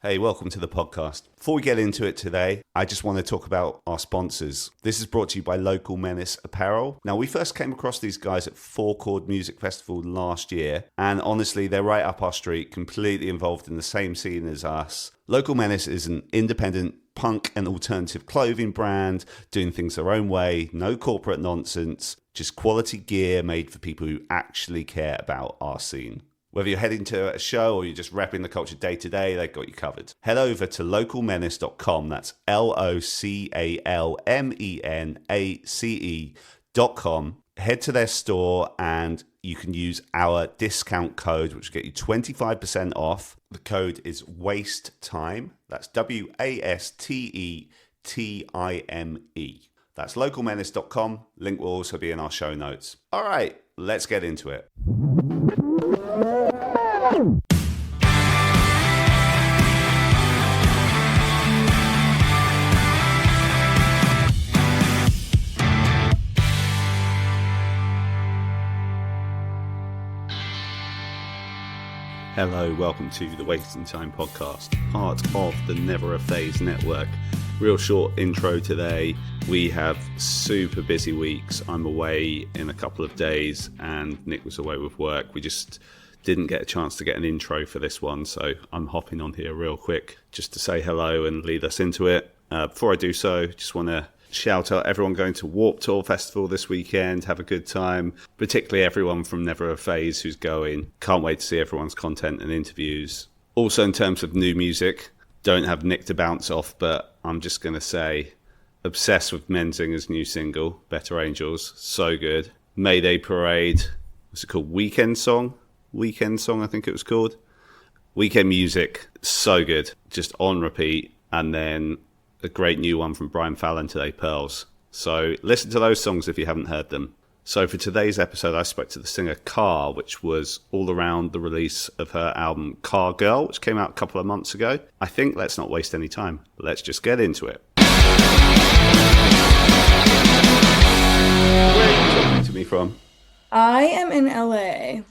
Hey, welcome to the podcast. Before we get into it today, I just want to talk about our sponsors. This is brought to you by Local Menace Apparel. Now, we first came across these guys at Four Chord Music Festival last year, and honestly, they're right up our street, completely involved in the same scene as us. Local Menace is an independent punk and alternative clothing brand, doing things their own way, no corporate nonsense, just quality gear made for people who actually care about our scene. Whether you're heading to a show or you're just repping the culture day to day, they've got you covered. Head over to localmenace.com. That's localmenace.com. Head to their store and you can use our discount code, which will get you 25% off. The code is WASTETIME. That's WASTETIME. That's localmenace.com. Link will also be in our show notes. All right, let's get into it. Hello, welcome to the Wasting Time podcast, part of the Never a Phase network. Real short intro today. We have super busy weeks. I'm away in a couple of days and Nick was away with work. We just didn't get a chance to get an intro for this one, so I'm hopping on here real quick just to say hello and lead us into it. Before I do so, just want to shout out everyone going to Warped Tour Festival this weekend. Have a good time, particularly everyone from Never a Phase who's going. Can't wait to see everyone's content and interviews. Also, in terms of new music, don't have Nick to bounce off, but I'm just going to say, obsessed with Menzinger's new single, Better Angels. So good. Mayday Parade. What's it called? Weekend Song, I think it was called. Weekend Music. So good. Just on repeat. And then a great new one from Brian Fallon today, Pearls. So listen to those songs if you haven't heard them. So for today's episode, I spoke to the singer CARR, which was all around the release of her album CARRGIRRL, which came out a couple of months ago. I think let's not waste any time. Let's just get into it. Where are you talking to me from? I am in LA.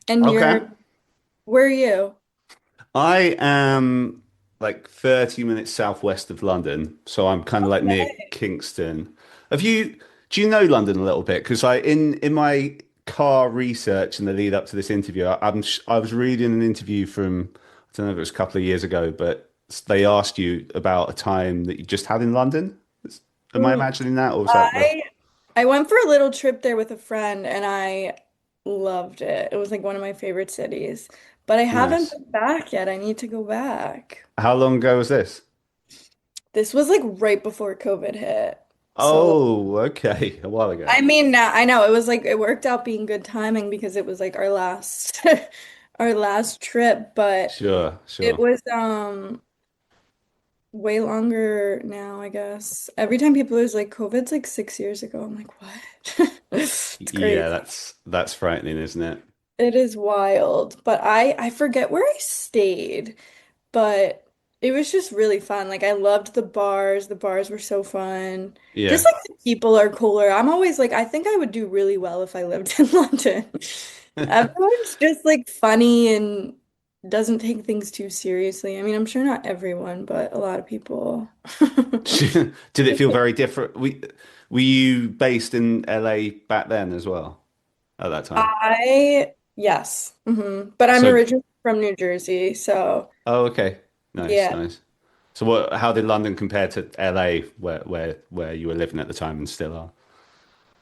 And Okay. where are you? I am like 30 minutes southwest of London, so I'm kind of like near Kingston. Do you know London a little bit? Because in my car research and the lead up to this interview, I was reading an interview from, I don't know if it was a couple of years ago, but they asked you about a time that you just had in London. Am I Mm, imagining that, or was that the I I went for a little trip there with a friend and I loved it. It was like one of my favorite cities. But I haven't nice? been back yet. I need to go back. How long ago was this? This was like right before COVID hit. So Oh, okay, a while ago. I mean now I know it was like it worked out being good timing because it was like our last our last trip, but Sure, it sure. was way longer now, I guess. Every time people is like, COVID's like 6 years ago. I'm like, what? It's Yeah, crazy. that's frightening, isn't it? It is wild. But I forget where I stayed, but it was just really fun. Like I loved the bars. The bars were so fun. Just Yeah. like the people are cooler. I'm always like, I think I would do really well if I lived in London. Everyone's just like funny and doesn't take things too seriously. I mean, I'm sure not everyone, but a lot of people. Did it feel very different? Were you based in LA back then as well at that time? Yes. But I'm So, originally from New Jersey, so oh, okay. Nice, yeah. nice. So how did London compare to LA where you were living at the time and still are?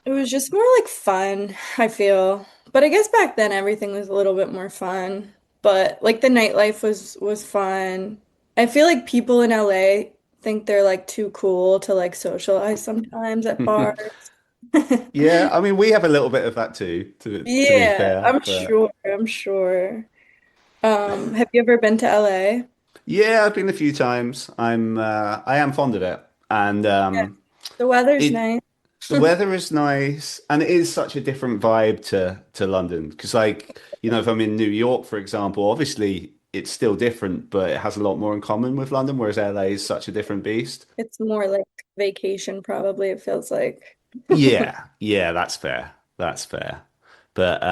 It was just more like fun, I feel. But I guess back then everything was a little bit more fun. But like the nightlife was fun. I feel like people in LA think they're like too cool to like socialize sometimes at bars. Yeah, I mean we have a little bit of that too, to be Yeah, fair. I'm But sure. I'm sure. Have you ever been to LA? yeah, I've been a few times. I am fond of it. And Yeah. The weather's it nice. the weather is nice, and it is such a different vibe to London. Because, like, if I'm in New York, for example, obviously it's still different, but it has a lot more in common with London, whereas LA is such a different beast. It's more like vacation, probably, it feels like. Yeah, yeah, that's fair. That's fair. But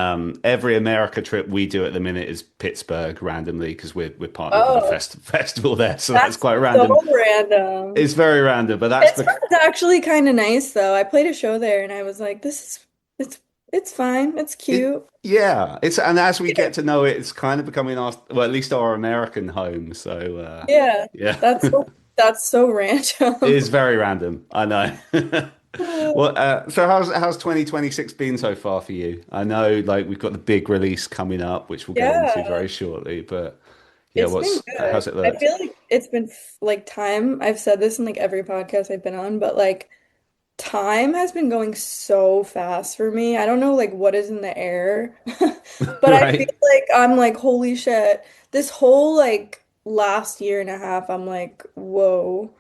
every America trip we do at the minute is Pittsburgh randomly because we're partnered with a Oh, festival there, so that's that's quite so random. random. It's very random, but that's because Pittsburgh's actually kind of nice though. I played a show there and I was like, this is it's fine. It's it. cute. Yeah, it's and as we get to know it, it's kind of becoming our well, at least our American home. So Yeah. yeah, That's it so that's so random. is very random. I know. Well, so how's 2026 been so far for you? I know like we've got the big release coming up, which we'll get into Yeah. very shortly, but yeah, It's been what's good. how's it I looked? feel like it's been like time. I've said this in like every podcast I've been on, but like time has been going so fast for me. I don't know like what is in the air, but I feel Right? like I'm like, holy shit. This whole like last year and a half, I'm like, whoa.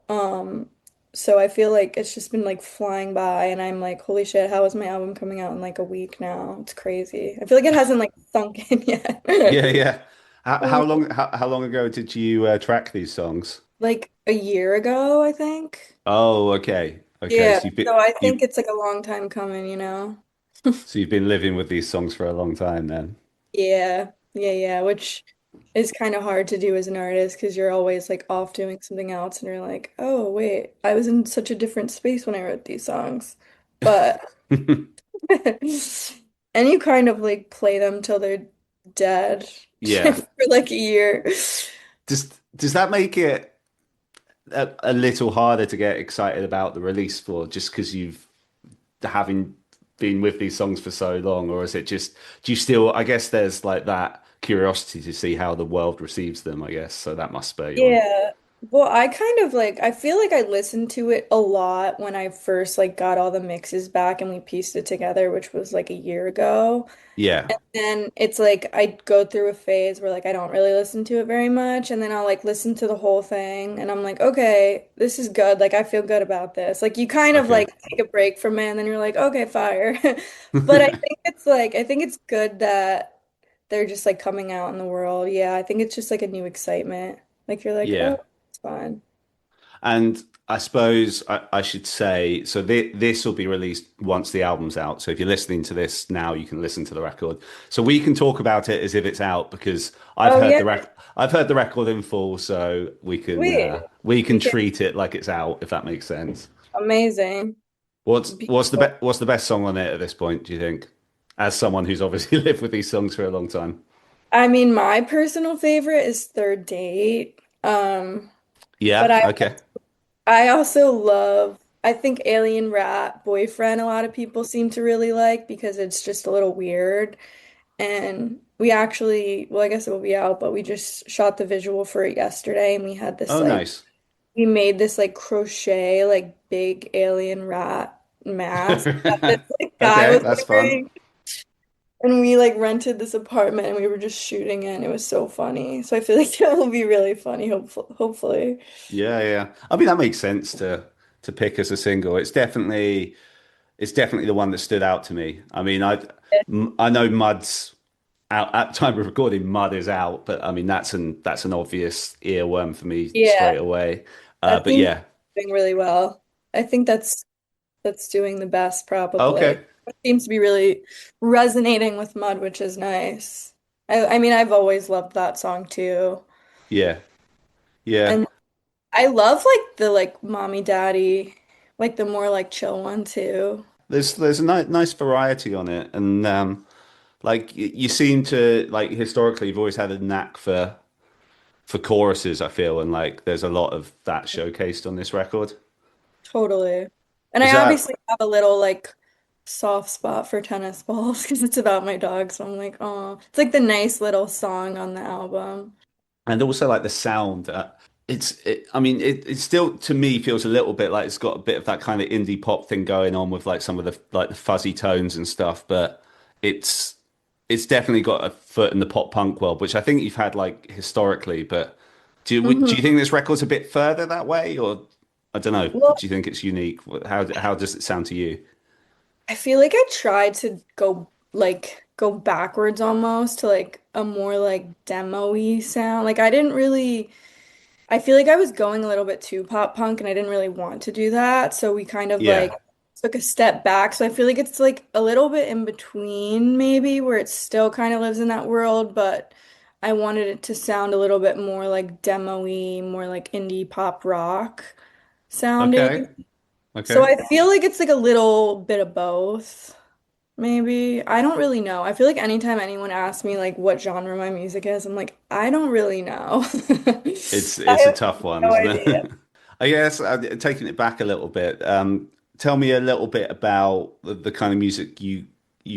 Um, so I feel like it's just been like flying by and I'm like, holy shit, how is my album coming out in like a week now? It's crazy. I feel like it hasn't like sunk in yet. Yeah, yeah. How long ago did you track these songs? Like a year ago, I think. Oh, okay. Okay. Yeah, So you've been so I you think it's like a long time coming, you know? so you've been living with these songs for a long time then. Yeah, yeah, yeah, which is kind of hard to do as an artist because you're always like off doing something else and you're like, oh, wait, I was in such a different space when I wrote these songs. But, and you kind of like play them till they're dead for Yeah. like a year. Does that make it a little harder to get excited about the release for just because you've having been with these songs for so long, or is it just do you still? I guess there's like that curiosity to see how the world receives them. I guess so that must spur you on. Yeah. Well, I kind of like I feel like I listened to it a lot when I first like got all the mixes back and we pieced it together, which was like a year ago. Yeah. And it's like I go through a phase where like I don't really listen to it very much and then I'll like listen to the whole thing and I'm like, okay, this is good. Like I feel good about this. Like you kind of Okay. like take a break from it and then you're like, okay, fire. But I think it's like I think it's good that they're just like coming out in the world. Yeah, I think it's just like a new excitement. Like you're like, oh, Yeah. it's fun. And I suppose I should say, so this will be released once the album's out. So if you're listening to this now, you can listen to the record. So we can talk about it as if it's out because Oh yeah, I've heard the record in full, so sweet. we can We can treat it like it's out, if that makes sense. amazing. Beautiful. What's the best song on it at this point, do you think? As someone who's obviously lived with these songs for a long time. I mean, my personal favorite is Third Date. But Yeah, okay. I also love, I think Alien Rat Boyfriend a lot of people seem to really like because it's just a little weird. And we actually, well, I guess it will be out, but we just shot the visual for it yesterday and we had this Oh, like, nice. we made this like crochet, like big alien rat mask that this like guy Okay, was that's fun. wearing. And we like rented this apartment and we were just shooting it and it was so funny. So I feel like it will be really funny, hopefully. Yeah, yeah. I mean, that makes sense to pick as a single. It's definitely the one that stood out to me. I mean, I know Mud's out at time of recording. Mud is out, but I mean that's an obvious earworm for me Yeah, straight away. that But seems yeah, doing really well. I think that's doing the best probably. okay, It seems to be really resonating with Mud, which is nice. I mean, I've always loved that song too. yeah, yeah. And I love like the like mommy daddy, like the more like chill one too. There's a nice variety on it, and like you seem to like historically you've always had a knack for choruses. I feel, and like there's a lot of that showcased on this record. Totally. And Is I that obviously have a little like soft spot for tennis balls because it's about my dog. So I'm like, oh, it's like the nice little song on the album. and also like the sound? I mean, it still to me feels a little bit like it's got a bit of that kind of indie pop thing going on with like some of the like the fuzzy tones and stuff, but it's it's definitely got a foot in the pop punk world, which I think you've had like historically. But do you Hmm. think this record's a bit further that way, or I don't know? Well, Do you think it's unique? How does it sound to you? I feel like I tried to go backwards almost to like a more like demo-y sound. Like I didn't really I feel like I was going a little bit too pop punk and I didn't really want to do that. So we kind of like Yeah, took a step back. So I feel like it's like a little bit in between, maybe, where it still kind of lives in that world, but I wanted it to sound a little bit more like demo-y, more like indie pop rock Okay. sounding. So Okay. I feel like it's like a little bit of both, maybe. I don't really know. I feel like anytime anyone asks me like what genre my music is, I'm like, I don't really know. I It's a have tough one, no isn't idea. it? I guess taking it back a little bit. Tell me a little bit about the kind of music you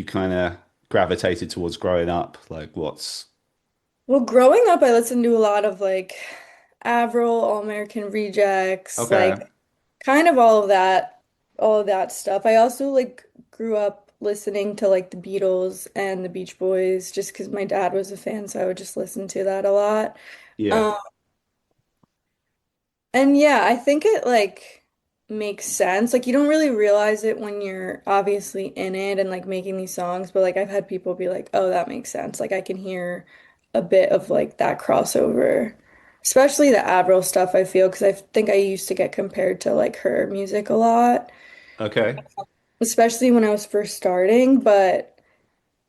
kind of gravitated towards growing up. Like what's Well, growing up, I listened to a lot of like Avril, All American Rejects, like okay. kind of all of that stuff. I also like grew up listening to like the Beatles and the Beach Boys just because my dad was a fan, so I would just listen to that a lot. Yeah. Um, and yeah, I think it like makes sense. Like you don't really realize it when you're obviously in it and like making these songs, but like I've had people be like, "Oh, that makes sense." Like I can hear a bit of like that crossover. Especially the Avril stuff, I feel, because I think I used to get compared to like her music a lot, Okay. especially when I was first starting. But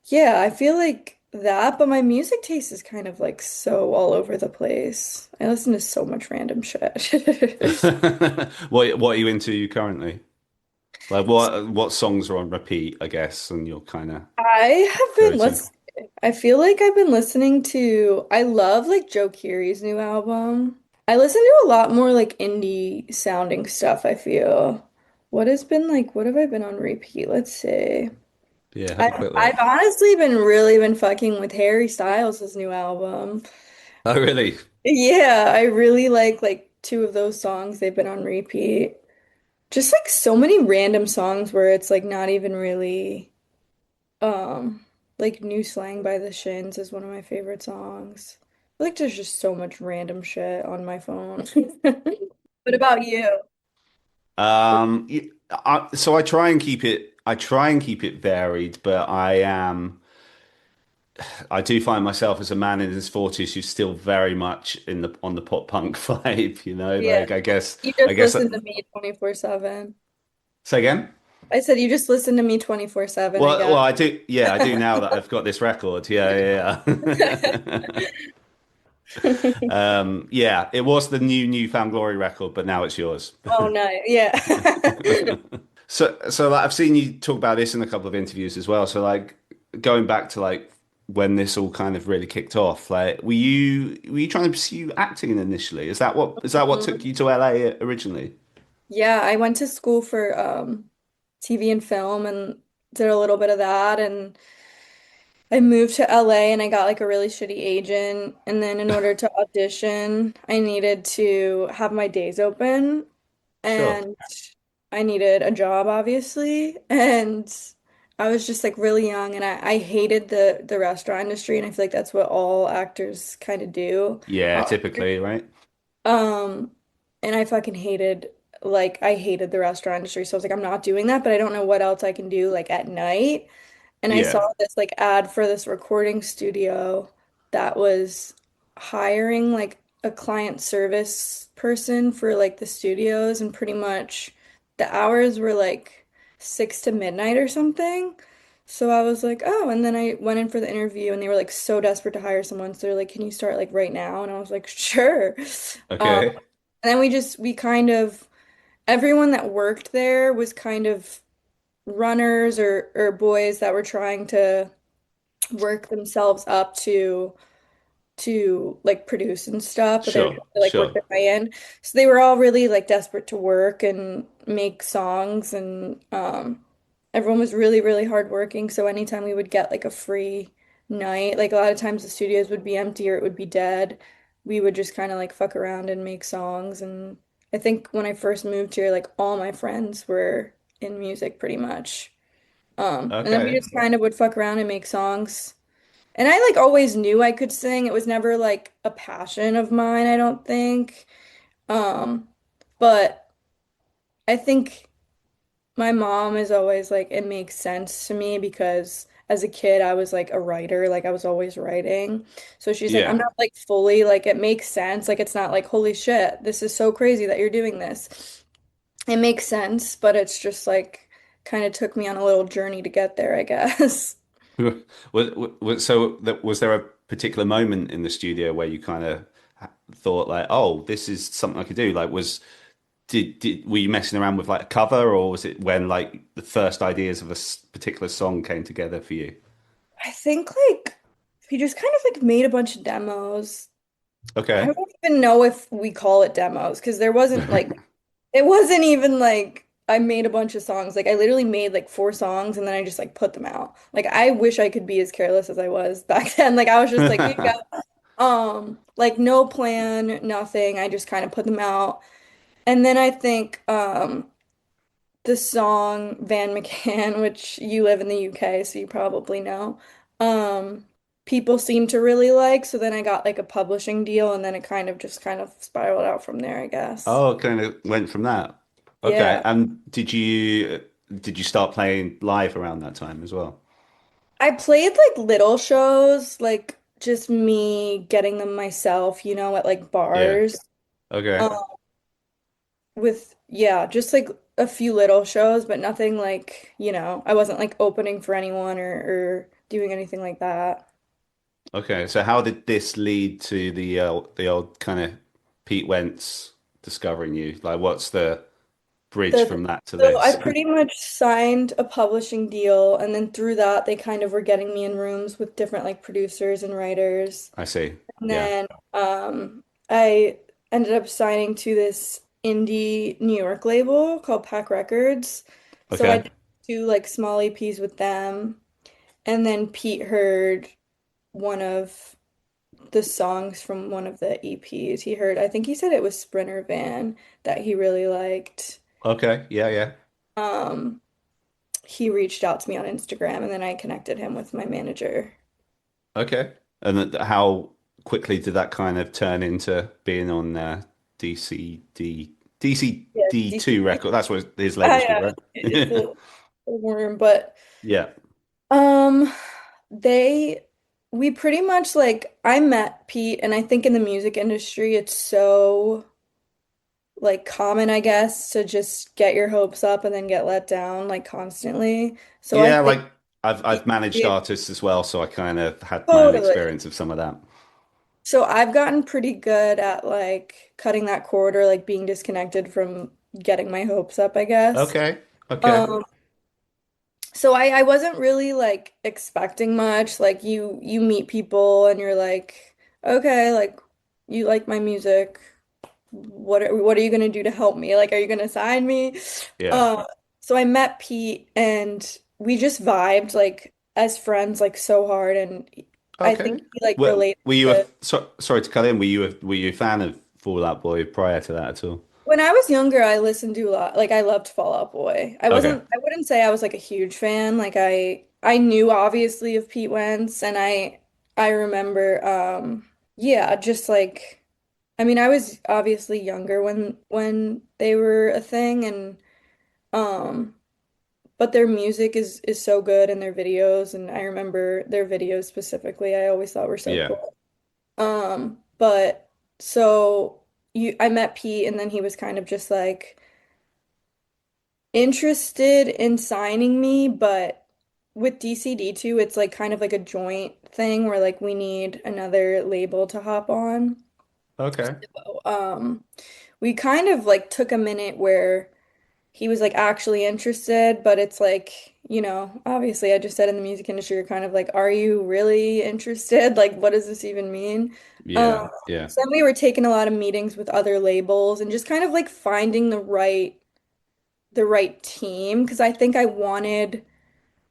yeah, I feel like that, but my music taste is kind of like so all over the place. I listen to so much random shit. What are you into currently? Like what songs are on repeat, I guess, and you'll kind of I have go been, to. I feel like I've been listening to, I love like Joe Keery's new album. I listen to a lot more like indie sounding stuff, I feel. What has been like, what have I been on repeat? Let's see. Yeah, have a quick I've look. honestly been really been fucking with Harry Styles' new album. Oh, really? Yeah, I really like two of those songs. They've been on repeat. Just like so many random songs where it's like not even really like New Slang by the Shins is one of my favorite songs. I feel like there's just so much random shit on my phone. What about you? So I try and keep it varied, but I do find myself as a man in his 40s who's still very much in the on the pop punk vibe, you know, Yeah. like You I just guess listen to me 24/7. say again. I said you just listen to me 24/7, I Well, guess. I do. Yeah, I do now that I've got this record. Yeah, yeah, yeah. Yeah, it was the new Found Glory record, but now it's yours. Oh, nice. Yeah. So like, I've seen you talk about this in a couple of interviews as well. So like going back to like when this all kind of really kicked off, like were you trying to pursue acting initially? Is that what took Mhm. you to LA originally? Yeah, I went to school for TV and film and did a little bit of that, and I moved to LA and I got like a really shitty agent, and then in order to audition, I needed to have my days open, Sure. and I needed a job obviously, and I was just like really young, and I hated the restaurant industry, and I feel like that's what all actors kind of do. Yeah, typically, right? Um, and I fucking hated, like, I hated the restaurant industry. So I was like, I'm not doing that, but I don't know what else I can do, like, at night. And I Yeah. saw this, like, ad for this recording studio that was hiring, like, a client service person for, like, the studios. And pretty much the hours were, like, 6 to midnight or something. So I was like, oh, and then I went in for the interview and they were like so desperate to hire someone. So they're like, can you start like right now? And I was like, sure. Um, Okay. and then we kind of, everyone that worked there was kind of runners or boys that were trying to work themselves up to like produce and stuff, but they were trying Sure. to like work Sure. their way in. So they were all really like desperate to work and make songs, and everyone was really, really hardworking. So anytime we would get like a free night, like a lot of times the studios would be empty or it would be dead, we would just kind of like fuck around and make songs. And I think when I first moved here, like all my friends were in music pretty much. And then we Okay. just kind of would fuck around and make songs. And I like always knew I could sing. It was never like a passion of mine, I don't think. Um, but I think my mom is always like, it makes sense to me because as a kid, I was like a writer, like I was always writing. So she's like, I'm Yeah. not like fully like, it makes sense. Like, it's not like, holy shit, this is so crazy that you're doing this. It makes sense, but it's just like, kind of took me on a little journey to get there, I guess. Was there a particular moment in the studio where you kind of thought like, oh, this is something I could do? Like, were you messing around with like a cover, or was it when like the first ideas of a particular song came together for you? I think like we just kind of like made a bunch of demos. I Okay. don't even know if we call it demos because there wasn't like it wasn't even like I made a bunch of songs. Like I literally made like four songs and then I just like put them out. Like I wish I could be as careless as I was back then. Like I was just like, here you go. Like no plan, nothing. I just kind of put them out. And then I think the song Van McCann, which you live in the UK, so you probably know, um, people seem to really like. So then I got like a publishing deal, and then it kind of just kind of spiraled out from there, I guess. Oh, kind of went from that. Okay. Yeah. And did you start playing live around that time as well? I played like little shows, like just me getting them myself, at like Yeah. bars. Okay. Um, with yeah, just like a few little shows, but nothing like, I wasn't like opening for anyone or doing anything like that. Okay. So how did this lead to the old kind of Pete Wentz discovering you? Like, what's the bridge The from that to so I this? pretty much signed a publishing deal, and then through that they kind of were getting me in rooms with different like producers and writers. I see. And Yeah. then I ended up signing to this indie New York label called Pack Records. So I Okay. did do like small EPs with them. And then Pete heard one of the songs from one of the EPs. He heard, I think he said it was Sprinter Van that he really liked. Okay. Yeah. Yeah. Um, he reached out to me on Instagram and then I connected him with my manager. Okay. And how quickly did that kind of turn into being on DCD Yeah, DCD2 DCD. record? That's what his label's called, Yeah, right? it's a worm, but Yeah. um, they we pretty much like I met Pete, and I think in the music industry it's so like common, I guess, to just get your hopes up and then get let down like constantly. So I Yeah, think like I've managed artists as well, so I kind of had my own totally. experience of some of that. So I've gotten pretty good at like cutting that cord or like being disconnected from getting my hopes up, I guess. Okay. Okay. Um, So I wasn't really like expecting much. Like you meet people and you're like, okay, like you like my music. What are you gonna do to help me? Like, are you gonna sign me? Yeah. Uh, so I met Pete and we just vibed like as friends like so hard and I think Okay. he like Well, related were you to sorry to cut in? Were you a fan of Fall Out Boy prior to that at all? when I was younger, I listened to a lot. Like I loved Fall Out Boy. Okay. I wouldn't say I was like a huge fan. Like I knew obviously of Pete Wentz and I remember yeah, just like I mean, I was obviously younger when they were a thing and um but their music is so good and their videos and I remember their videos specifically. I always thought were so Yeah. cool. But so I met Pete and then he was kind of just like interested in signing me, but with DCD2, it's like kind of like a joint thing where like we need another label to hop on. Okay. So, we kind of like took a minute where he was like actually interested, but it's like, obviously I just said in the music industry, you're kind of like, are you really interested? Like, what does this even mean? Um, Yeah. Yeah. so then we were taking a lot of meetings with other labels and just kind of like finding the right team because I think I wanted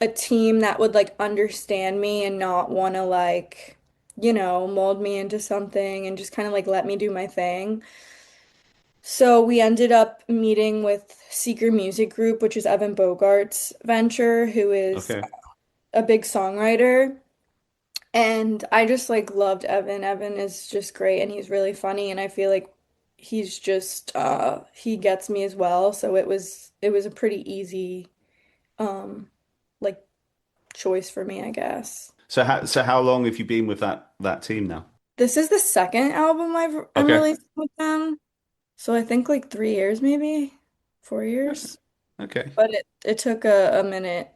a team that would like understand me and not want to like, mold me into something and just kind of like let me do my thing. So we ended up meeting with Seeker Music Group, which is Evan Bogart's venture, who is Okay. a big songwriter. And I just like loved Evan. Evan is just great and he's really funny and I feel like he's just he gets me as well. So it was a pretty easy like choice for me, I guess. So how long have you been with that team now? This is the second album I'm Okay. releasing with them. So I think like 3 years maybe, 4 years. Okay. But it took a minute.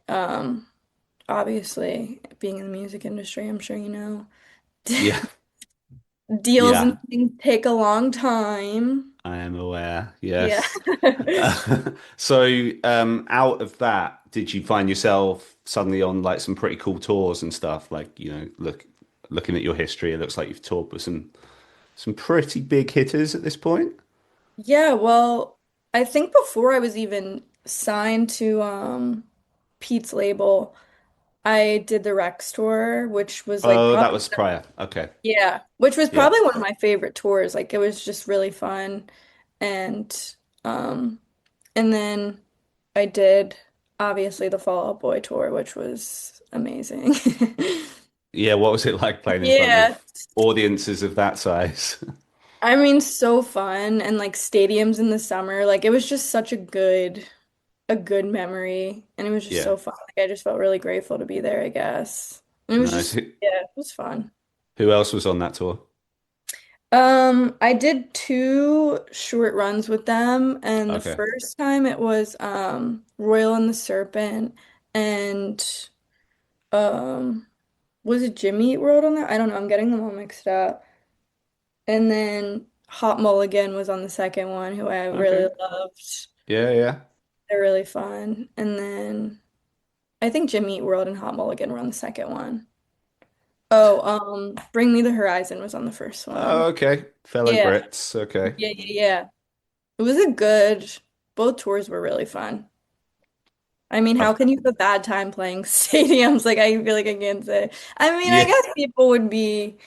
Obviously, being in the music industry, I'm sure you know. Yeah, Deals and yeah, things take a long time. I am aware. Yeah. Yes. So, out of that, did you find yourself suddenly on like some pretty cool tours and stuff? Like, looking at your history, it looks like you've toured with some pretty big hitters at this point. Yeah, well, I think before I was even signed to Pete's label, I did the Rex tour, which was like Oh, that probably was prior. Okay. yeah, which was Yeah. probably one of my favorite tours. Like it was just really fun. And um and then I did obviously the Fall Out Boy tour, which was amazing. Yeah. What was it like playing in front Yeah. of audiences of that size? I mean, so fun and like stadiums in the summer. Like it was just such a good memory and it was just Yeah. so fun. Like I just felt really grateful to be there, I guess. And it was Nice. just yeah, it was fun. Who else was on that tour? I did two short runs with them, and the Okay. first time it was Royal and the Serpent and um was it Jimmy Eat World on there? I don't know, I'm getting them all mixed up. And then Hot Mulligan was on the second one, who I really Okay. loved. Yeah. Yeah. They're really fun. And then I think Jimmy Eat World and Hot Mulligan were on the second one. Oh, Bring Me the Horizon was on the first Oh, one. okay. Fellow Yeah, Brits. Okay. yeah. It was a good, both tours were really fun. I mean, how I've can you have a bad time playing stadiums? Like, I feel like I can't say. I mean, I yeah. guess people would be,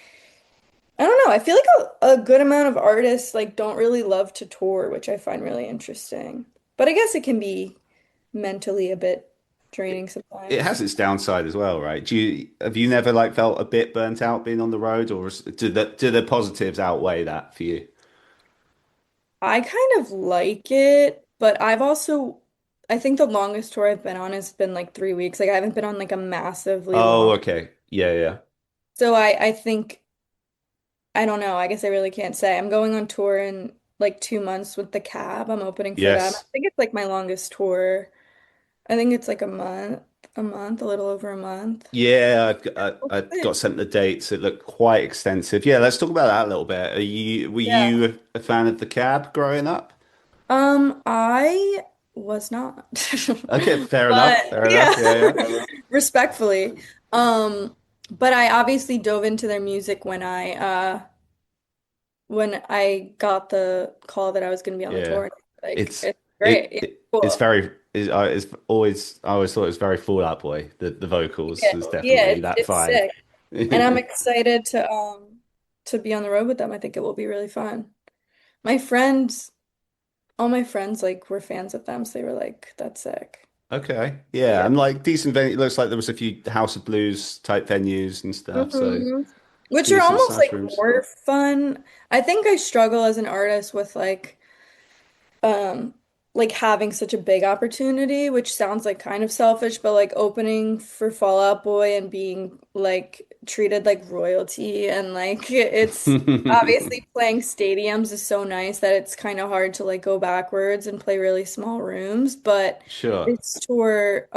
I don't know. I feel like a good amount of artists like don't really love to tour, which I find really interesting. But I guess it can be mentally a bit draining It sometimes. has its downside as well, right? Have you never like felt a bit burnt out being on the road, or do the positives outweigh that for you? I kind of like it, but I think the longest tour I've been on has been like 3 weeks. Like, I haven't been on like a massively Oh, long. okay. Yeah, yeah. So I think I don't know. I guess I really can't say. I'm going on tour in like 2 months with the Cab. I'm opening for them. I Yes. think it's like my longest tour. I think it's like a little over a month. Yeah, Yeah, I we'll see. got sent the dates. It looked quite extensive. Yeah, let's talk about that a little bit. Were Yeah. you a fan of the Cab growing up? I was not. Okay, fair enough. But Fair enough. Yeah, yeah, yeah. respectfully. Um, but I obviously dove into their music when I got the call that I was going to be on the Yeah. tour. Like, It's it's great. It's it's cool. very it's always I always thought it was very Fall Out Boy. The vocals Yeah, was yeah, definitely that it's vibe. sick. And I'm excited to be on the road with them. I think it will be really fun. My friends, all my friends like were fans of them, so they were like, that's sick. Okay. Yeah, Yeah. and like decent venue. It looks like there was a few House of Blues type venues and stuff. So hmm Which are decent almost sized like rooms. more fun. I think I struggle as an artist with um like having such a big opportunity, which sounds like kind of selfish, but like opening for Fall Out Boy and being like treated like royalty and like it's obviously playing stadiums is so nice that it's kind of hard to like go backwards and play really small rooms, but Sure. this tour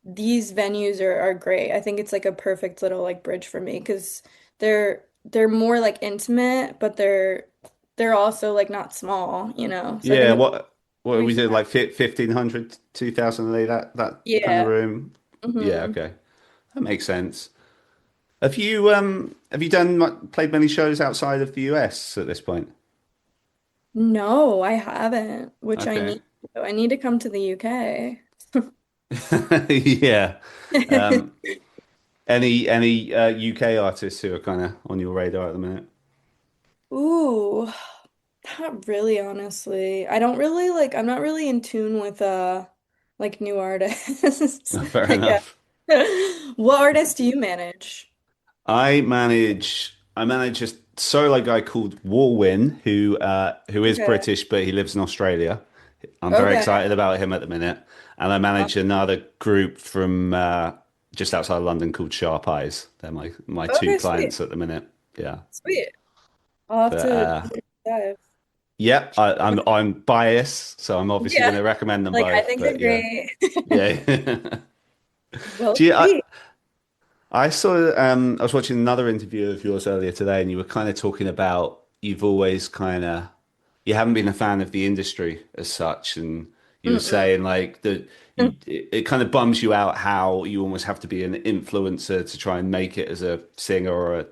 these venues are great. I think it's like a perfect little like bridge for me because they're more like intimate, but they're also like not small, you know. So I Yeah, think what are it'll be we doing? fun. Like 1500, 2000 a day, that kind of Yeah. room? Yeah, hmm okay. That makes sense. Have you played many shows outside of the US at this point? No, I haven't, which I Okay. need to. I need to come to the UK. Yeah. Um, any UK artists who are kind of on your radar at the minute? Ooh, not really, honestly. I don't really like, I'm not really in tune with like new artists, Fair I guess. enough. What artists do you manage? I manage a solo guy called Warwin who is Okay. British but he lives in Australia. I'm very Okay. excited about him at the minute. And I manage another group from just outside of London called Sharp Eyes. They're my two Okay, sweet. clients at the minute. Yeah. Sweet. I'll have But to dive. Yep, I'm biased, so I'm obviously going Yeah. to recommend them Like I both. think they're But yeah, great. yeah. Well, Do you, sweet. I saw I was watching another interview of yours earlier today, and you were kind of talking about you've always kind of you haven't been a fan of the industry as such, and you were Mm-mm. saying like that it kind of bums you out how you almost have to be an influencer to try and make it as a singer or a,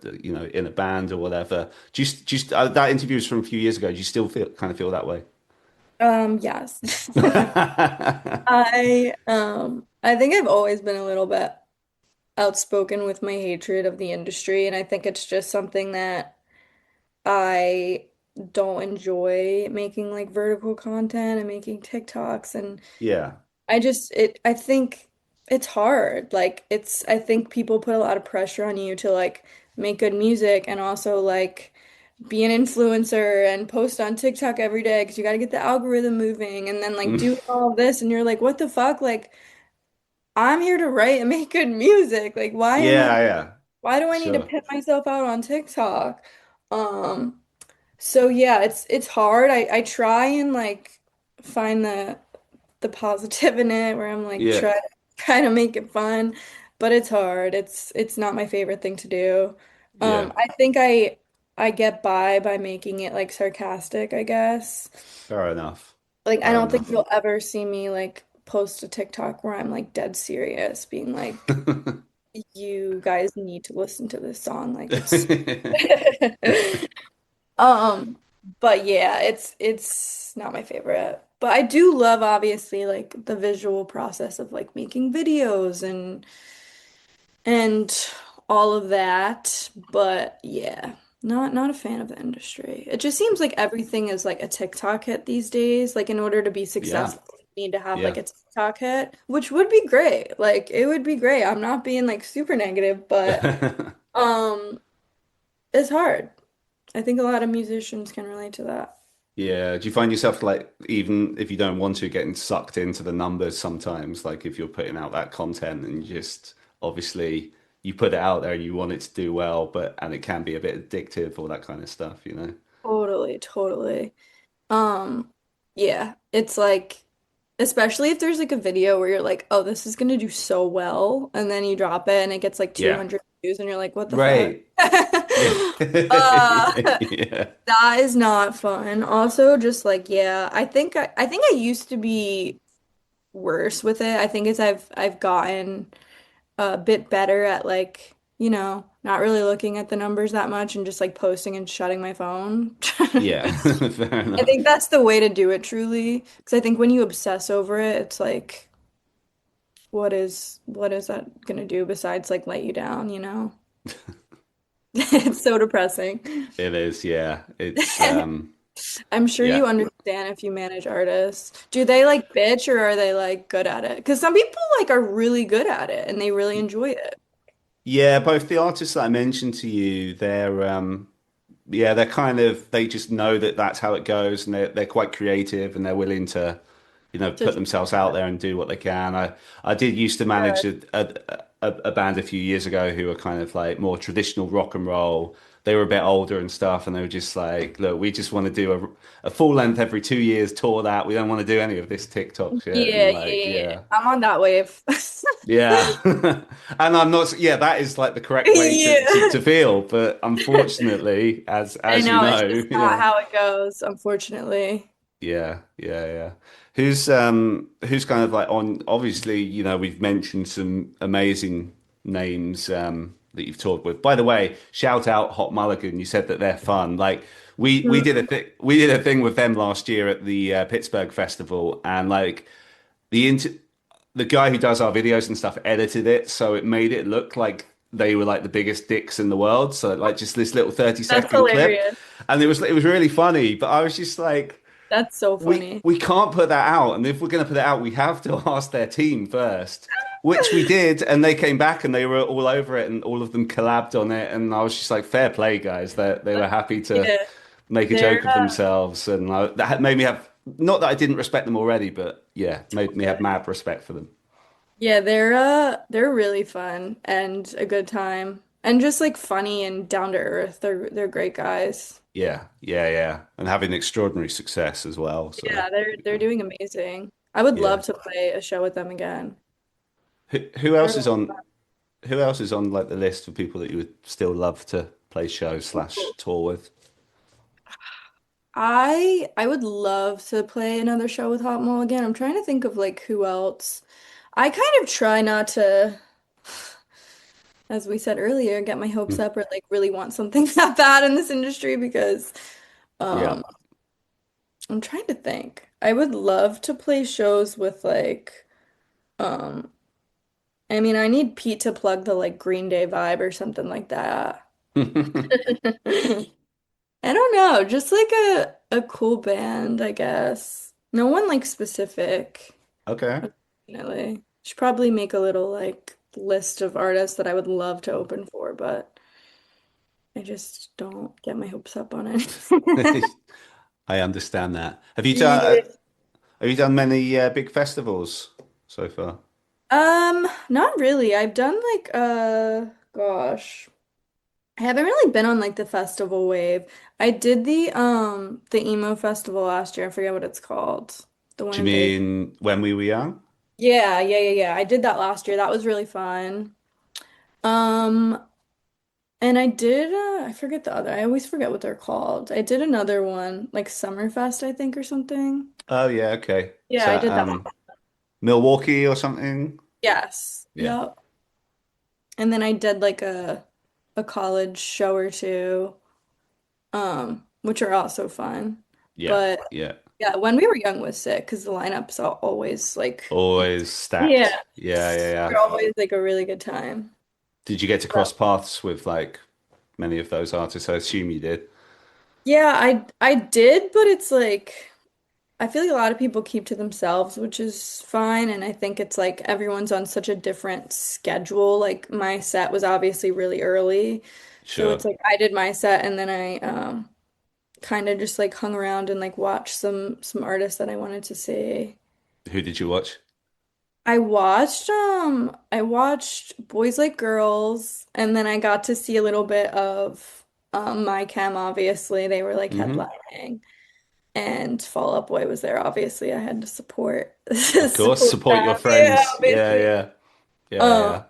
in a band or whatever. That interview was from a few years ago. Do you still feel that way? Yes. I think I've always been a little bit outspoken with my hatred of the industry, and I think it's just something that I don't enjoy making like vertical content and making TikToks and Yeah. I think it's hard. Like I think people put a lot of pressure on you to like make good music and also like be an influencer and post on TikTok every day because you got to get the algorithm moving and then like Mm. do all of this and you're like, what the fuck? Like I'm here to write and make good music. Like Yeah, yeah. why do I need to Sure. put myself out on TikTok? Um, so yeah, it's hard. I try and like find the positive in it where I'm like Yeah. try to kind of make it fun, but it's hard. It's not my favorite thing to do. Yeah. I think I get by making it like sarcastic, I guess. Fair enough. Like I Fair don't think enough. you'll ever see me like post a TikTok where I'm like dead serious, being like, you guys need to listen to this song. Like it's Um, but yeah, it's not my favorite. But I do love obviously like the visual process of like making videos and all of that. But yeah, not a fan of the industry. It just seems like everything is like a TikTok hit these days. Like in order to be Yeah. successful, you need to have like Yeah. a TikTok hit, which would be great. Like it would be great. I'm not being like super negative, but um it's hard. I think a lot of musicians can relate to that. Yeah. Do you find yourself like, even if you don't want to, getting sucked into the numbers sometimes? Like if you're putting out that content and you just obviously you put it out there and you want it to do well, but and it can be a bit addictive, all that kind of stuff, you know? Totally, totally. Um, yeah, it's like, especially if there's like a video where you're like, oh, this is gonna do so well, and then you drop it and it gets like Yeah. 200 views, and you're like, what the fuck? Right. Yeah. Yeah. That is not fun. Also, just like, yeah, I think I used to be worse with it. I think as I've gotten a bit better at like, not really looking at the numbers that much and just like posting and shutting my phone. Yeah. Fair I think enough. that's the way to do it truly. Because I think when you obsess over it, it's like, what is that gonna do besides like let you down, you know? It's so depressing. It is, yeah. It's I'm sure yeah. you understand if you manage artists. Do they like bitch or are they like good at it? Because some people like are really good at it and they really enjoy it. Yeah, both the artists that I mentioned to you, yeah, they're kind of they just know that that's how it goes, and they're quite creative, and they're willing to, To put themselves out there and do what they can. I did used to manage a band a few years ago who were kind of like more traditional rock and roll. They were a bit older and stuff, and they were just like, look, we just want to do a full length every 2 years tour that. We don't want to do any of this TikTok shit. And yeah, like, yeah, yeah. yeah. I'm on that wave. Yeah. And I'm not, yeah, that is like the correct way Yeah. to feel. But unfortunately, I as you know, it's know, just not yeah. how it goes, unfortunately. Yeah, yeah, yeah. Who's kind of like on, obviously, we've mentioned some amazing names that you've talked with. By the way, shout out Hot Mulligan. You said that they're fun. Like we did a thing with them last year at the Pittsburgh Festival, and like the inter the guy who does our videos and stuff edited it, so it made it look like they were like the biggest dicks in the world. So like just this little 30 That's second clip, hilarious. and it was really funny. But I was just like, That's so we funny. we can't put that out, and if we're going to put it out, we have to ask their team first. Which we did, and they came back and they were all over it, and all of them collabed on it. And I was just like, fair play, guys. They were happy to Yeah. make a They're joke of themselves, and that made me have, not that I didn't respect them already, but yeah, made me have mad respect for them. yeah, they're really fun and a good time. And just like funny and down to earth. They're great guys. Yeah, yeah, yeah, and having extraordinary success as well. So Yeah, they're doing amazing. I would yeah, love to play a show with them again. who They're else a is lot of on? Who else is on like the list for people that you would still love to play show slash fun. tour with? I would love to play another show with Hot Mall again. I'm trying to think of like who else. I kind of try not to, as we said earlier, get my hopes Hmm. up or like really want something that bad in this industry because Yeah. um I'm trying to think. I would love to play shows with like um I mean I need Pete to plug the like Green Day vibe or something like that. I don't know, just like a cool band, I guess. No one like specific, Okay. unfortunately. Should probably make a little like list of artists that I would love to open for, but I just don't get my hopes up on it. I understand that. Have you done Yeah. have you done many big festivals so far? Not really. I've done like gosh. I haven't really been on like the festival wave. I did the emo festival last year. I forget what it's called. The one Do you in Vegas. mean when we were young? Yeah. I did that last year. That was really fun. Um, and I did I forget the other. I always forget what they're called. I did another one, like Summerfest, I think, or something. Oh yeah, okay. Yeah, I So did that. Milwaukee or something? Yes. Yeah. Yep. And then I did like a college show or two, which are also fun. Yeah. But Yeah. yeah, when we were young was sick because the lineups are always like Always yeah, stacked. Yeah, yeah, yeah. they're always like a really good time. Did you get to cross paths with like many of those artists? I assume you did. Yeah, I did, but it's like I feel like a lot of people keep to themselves, which is fine. And I think it's like everyone's on such a different schedule. Like my set was obviously really early. So Sure. it's like I did my set and then I kind of just like hung around and like watched some artists that I wanted to see. Who did you watch? I watched Boys Like Girls and then I got to see a little bit of My Chem obviously. They were like Hmm. headlining. And Fall Out Boy was there. Obviously, I had to support Of course, support support your them. Yeah, friends. Yeah, obviously. yeah. Yeah, Um, yeah.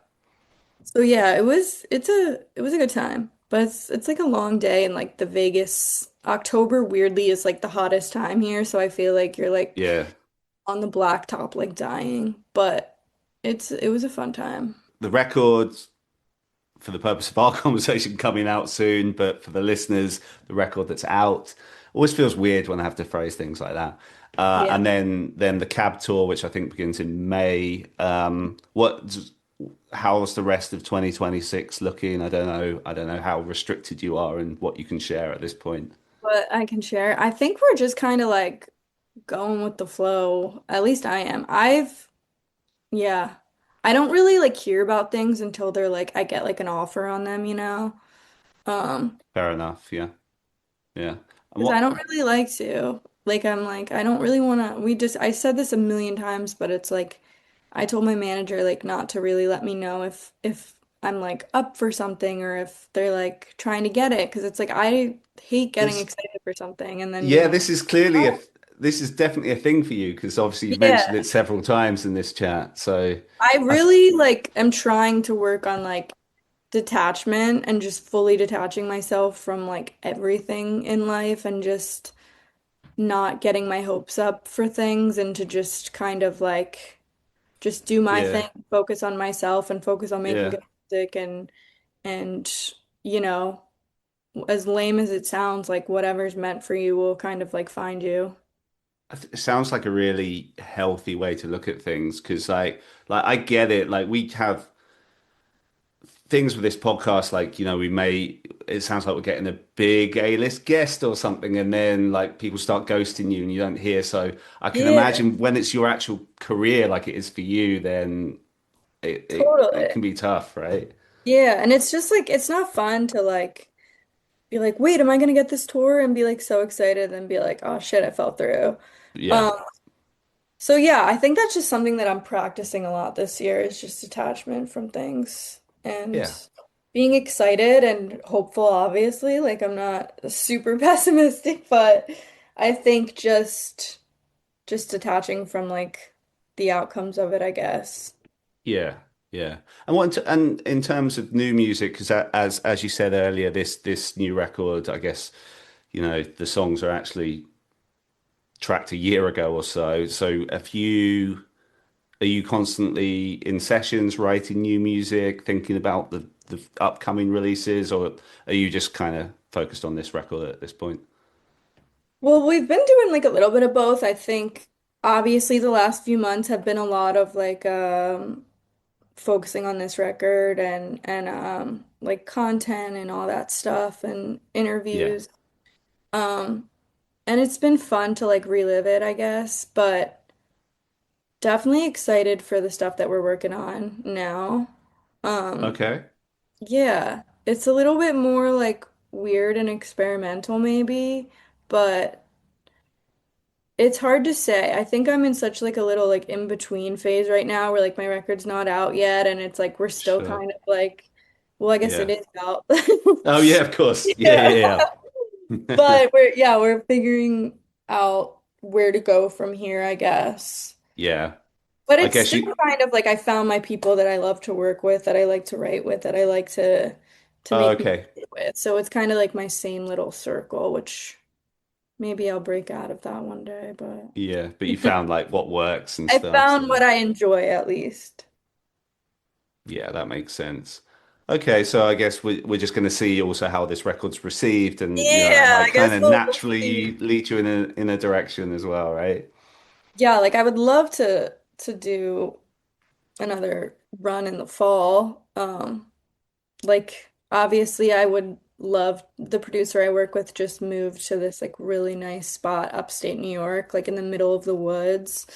so yeah, it was a good time. But it's like a long day and like the Vegas October weirdly is like the hottest time here, so I feel like you're like Yeah. on the blacktop like dying. But it was a fun time. The record, for the purpose of our conversation, coming out soon, but for the listeners, the record that's out always feels weird when I have to phrase things like that. Yeah. And then the cab tour, which I think begins in May. How's the rest of 2026 looking? I don't know. I don't know how restricted you are and what you can share at this point. But I can share. I think we're just kind of like going with the flow. At least I am. Yeah. I don't really like hear about things until they're like I get like an offer on them, you know? Um, Fair enough. Yeah. Yeah. And because I what don't really like to. Like I'm like I don't really want to I said this a million times, but it's like I told my manager like not to really let me know if I'm like up for something or if they're like trying to get it because it's like I hate getting this excited for something and then Yeah, being like, this is clearly "Oh, this is definitely a thing for you because obviously you've mentioned yeah." it several times in this chat. So I I really like am trying to work on like detachment and just fully detaching myself from like everything in life and just not getting my hopes up for things and to just kind of like just do my yeah, thing, focus on myself and focus on making yeah. good music and you know, as lame as it sounds, like whatever's meant for you will kind of like find you. It sounds like a really healthy way to look at things because like I get it. Like we have things with this podcast, like, we may, it sounds like we're getting a big A-list guest or something, and then like people start ghosting you and you don't hear. So I can Yeah, imagine when it's your actual career, like it is for you, then it totally. can be tough, right? Yeah, and it's just like it's not fun to like be like, wait, am I gonna get this tour? And be like so excited and be like, oh shit, I fell through. Yeah. Um, so yeah, I think that's just something that I'm practicing a lot this year is just detachment from things. And Yeah. being excited and hopeful, obviously. Like I'm not super pessimistic, but I think just detaching from like the outcomes of it, I guess. Yeah, yeah. And in terms of new music, because as you said earlier, this new record, I guess, the songs are actually tracked a year ago or so. So are you constantly in sessions writing new music, thinking about the upcoming releases, or are you just kind of focused on this record at this point? Well, we've been doing like a little bit of both. I think obviously the last few months have been a lot of like focusing on this record and like content and all that stuff and Yeah. interviews. Um and it's been fun to like relive it, I guess, but definitely excited for the stuff that we're working on now. Um Okay. yeah, it's a little bit more like weird and experimental maybe, but it's hard to say. I think I'm in such like a little like in between phase right now where like my record's not out yet and it's like we're still Sure. kind of like well, I guess Yeah. it is out. Oh yeah, of course. Yeah, Yeah. yeah, yeah. But we're figuring out where to go from here, I guess. Yeah. But I it's guess still you. kind of like I found my people that I love to work with, that I like to write with, that I like to Oh, make okay. music with. So it's kind of like my same little circle, which maybe I'll break out of that one day, but Yeah, but you found like what works and I stuff. found So what I enjoy at least. yeah, that makes sense. Okay, so I guess we're just going to see also how this record's received, and that Yeah, might I kind guess of we'll naturally see. lead you in a direction as well, right? Yeah, like I would love to do another run in the fall. Like obviously I would love the producer I work with just moved to this like really nice spot upstate New York, like in the middle of the woods.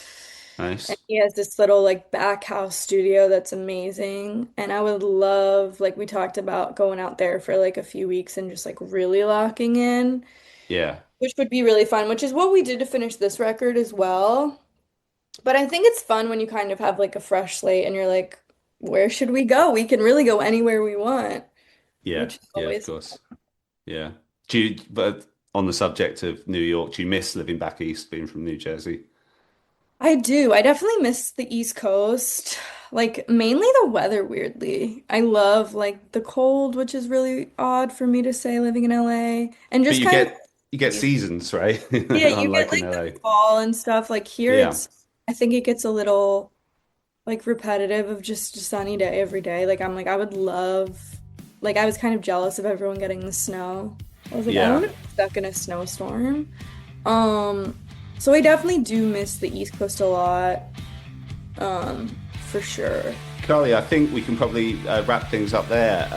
And Nice. he has this little like back house studio that's amazing. And I would love, like we talked about going out there for like a few weeks and just like really locking in, Yeah, which would be really fun, which is what we did to finish this record as well. But I think it's fun when you kind of have like a fresh slate and you're like, where should we go? We can really go anywhere we want, yeah, which is yeah, of always course. Yeah. But on the subject of New York, do you miss living back east, being from New Jersey? I do. I definitely miss the East Coast. Like mainly the weather, weirdly. I love like the cold, which is really odd for me to say living in LA. And But just kind of you get season. seasons, right? Yeah, you get Unlike in like the LA. fall and stuff. Like here Yeah, it's I think it gets a little like repetitive of just a sunny day every day. Like I'm like I would love like I was kind of jealous of everyone getting the snow. I was like, I yeah. want to be stuck in a snowstorm. Um, so I definitely do miss the East Coast a lot. For sure. Carly, I think we can probably wrap things up there.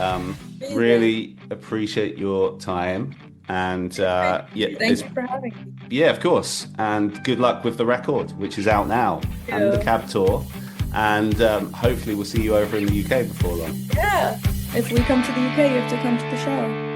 Amazing. Really appreciate your time, and yeah, Thank you for having me. yeah, of course. And good luck with the record, which is out now, and the Too. cab tour. And hopefully, we'll see you over in the UK before long. Yeah. If we come to the UK, you have to come to the show.